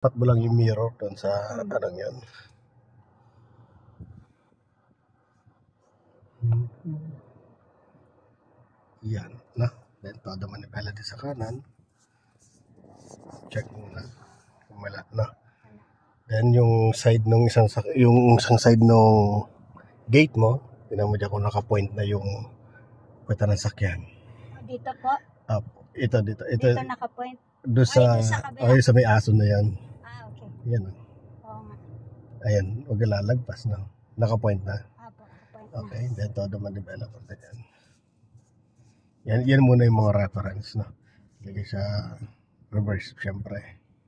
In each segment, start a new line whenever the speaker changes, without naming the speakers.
Pat mo lang yung mirror doon sa anong yun. Yan na. Then todo manipela din sa kanan. Check muna kung wala na. Then yung side nung isang side nung gate mo, tingnan mo diyan kung naka-point na yung puweta ng sakyan.
Dito po?
Ito. Dito
naka-point?
Doon sa may aso na yan.
Okay.
Yan.
Oo nga.
Ayan, huwag lalagpas na. Naka-point na.
Apo, naka-point na.
Okay, then todo man-develop na yan. Yan muna yung mga reference, no? Lagay sa reverse, syempre.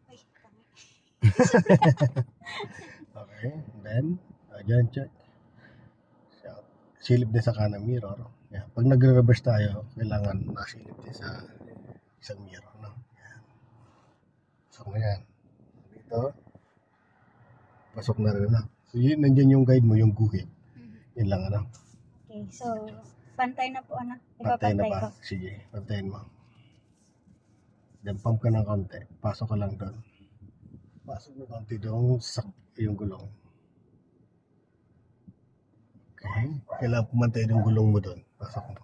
Ay, kami.
Okay, then, dyan, check. Silip din sa kanang mirror. Yan. Pag nagre-reverse tayo, kailangan nasilip din sa isang mirror, no? Yan. So, yan. Dito, pasok na rin na. So, yun, nandyan yung guide mo, yung guhit. Yun lang, ano?
Okay, so, pantay na po, ano?
Pantay na
Ipapantay
ba?
ko.
Sige, pantayin mo. Then, pump ka ng konti. Pasok ka lang doon. Pasok ng konti doon, sak yung gulong. Okay. Kailangan pumantay yung gulong mo doon. Pasok mo.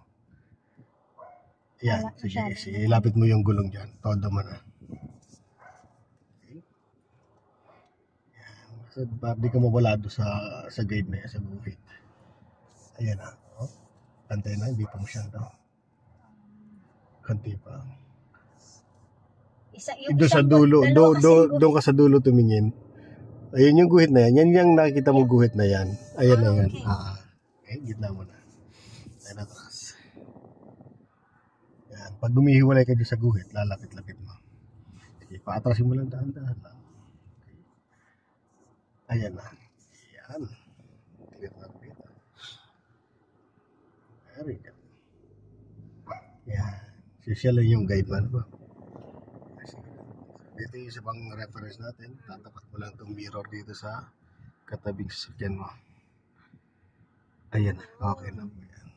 Yan. Sige. Ilapit mo yung gulong dyan. Todo mo na. Okay. Yan. So, di ka mawala doon sa guide na yan, sa guhit. Ayan na. Oh. Pantay na. Hindi pa masyado. Kanti pa. Doon sa dulo. Doon ka sa dulo tumingin. Ayun yung guhit na yan. Yan yung nakikita mo guhit na yan. Ayan na yan. Okay, gitna mo na. Ayan atras. Yan. Pag gumihiwalay ka dyan sa guhit, lalapit-lapit mo. Sige, paatrasin mo lang dahan-dahan lang. Okay. Ayan na. Yan. Tingnan natin dito. Very good. Yan. Siya lang yung guide man ba? Dito yung isa pang reference natin. Tatapat mo lang itong mirror dito sa katabing sasakyan mo. Ayan, okay na po yan.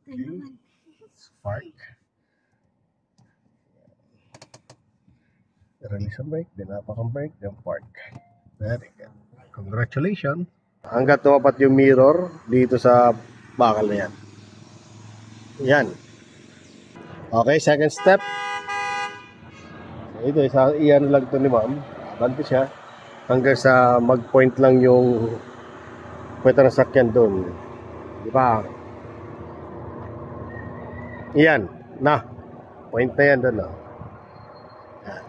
Okay. Park. Release ang brake, then apak ang brake, then park. Very good. Congratulations. Hanggat tumapat yung mirror dito sa bakal na yan. Yan. Okay, second step. Ito, iyan lang ito ni ma'am. Bante siya. Hanggang sa mag-point lang yung puweta ng sakyan doon. Di ba? Iyan. Na. Point na yan doon. No?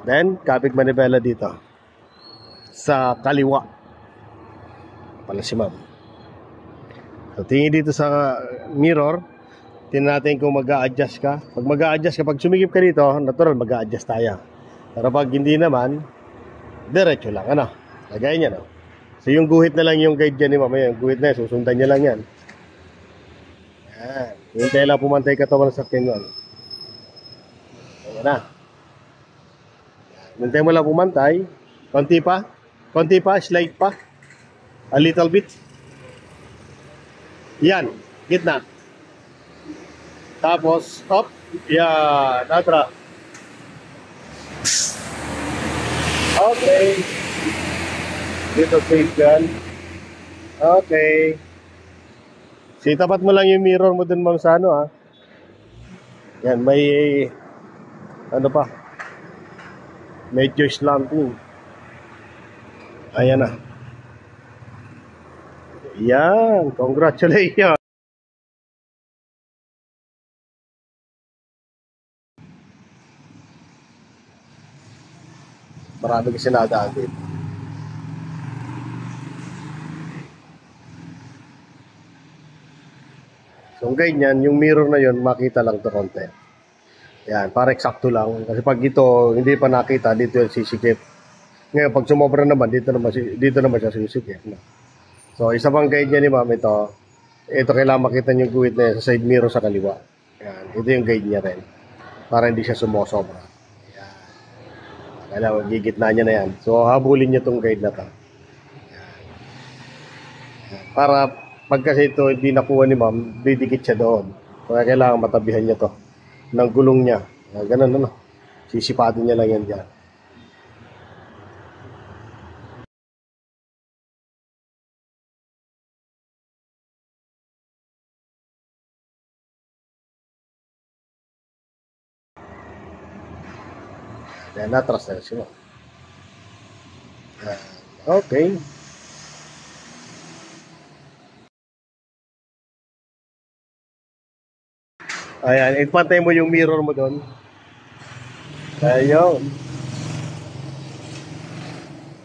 Then, kapit manibela dito. Sa kaliwa. Pala si ma'am. So, tingin dito sa mirror. Tingnan natin kung mag-a-adjust ka. Pag mag-a-adjust ka, pag sumigip ka dito, natural mag-a-adjust tayo. Pero pag hindi naman, diretso lang. Ano? Lagay niya, no? So, yung guhit na lang yung guide dyan ni mama. Yung guhit na yan, susundan niya lang yan. Yan. Hintay lang pumantay katawan sa sakyan yun. Ayan na. Hintay mo lang pumantay. Konti pa. Konti pa. Slide pa. A little bit. Yan. Gitna. Tapos, up. Yan. Natra. Okay. Dito safe yan. Okay. Tapat mo lang yung mirror mo dun, ma'am, sa ano, ha. Yan, may ano pa. May joist lamping. Ayan na. Yan. Congratulations. Marami kasi nadaan dito. So, ang ganyan, yung mirror na yun, makita lang to konti. Yan, para eksakto lang. Kasi pag ito, hindi pa nakita, dito yung sisikip. Ngayon, pag sumobra naman, dito naman siya sisikip. No? So, isa pang guide niya ni ma'am, ito kailangan makita yung guhit na yan sa side mirror sa kaliwa. Yan, ito yung guide niya rin. Para hindi siya sumosobra. Yan. Kailangan, gigitna niya na yan. So, habulin niya itong guide na to. Yan. Para pag kasi ito hindi nakuha ni ma'am, didikit siya doon. Kaya kailangan matabihan niya to ng gulong niya. Ganun, ano. Sisipatin niya lang yan dyan. Yan, natras na si ma'am. Yan. Okay. Ayan, ipantay mo yung mirror mo doon. Ayun.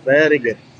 Very good.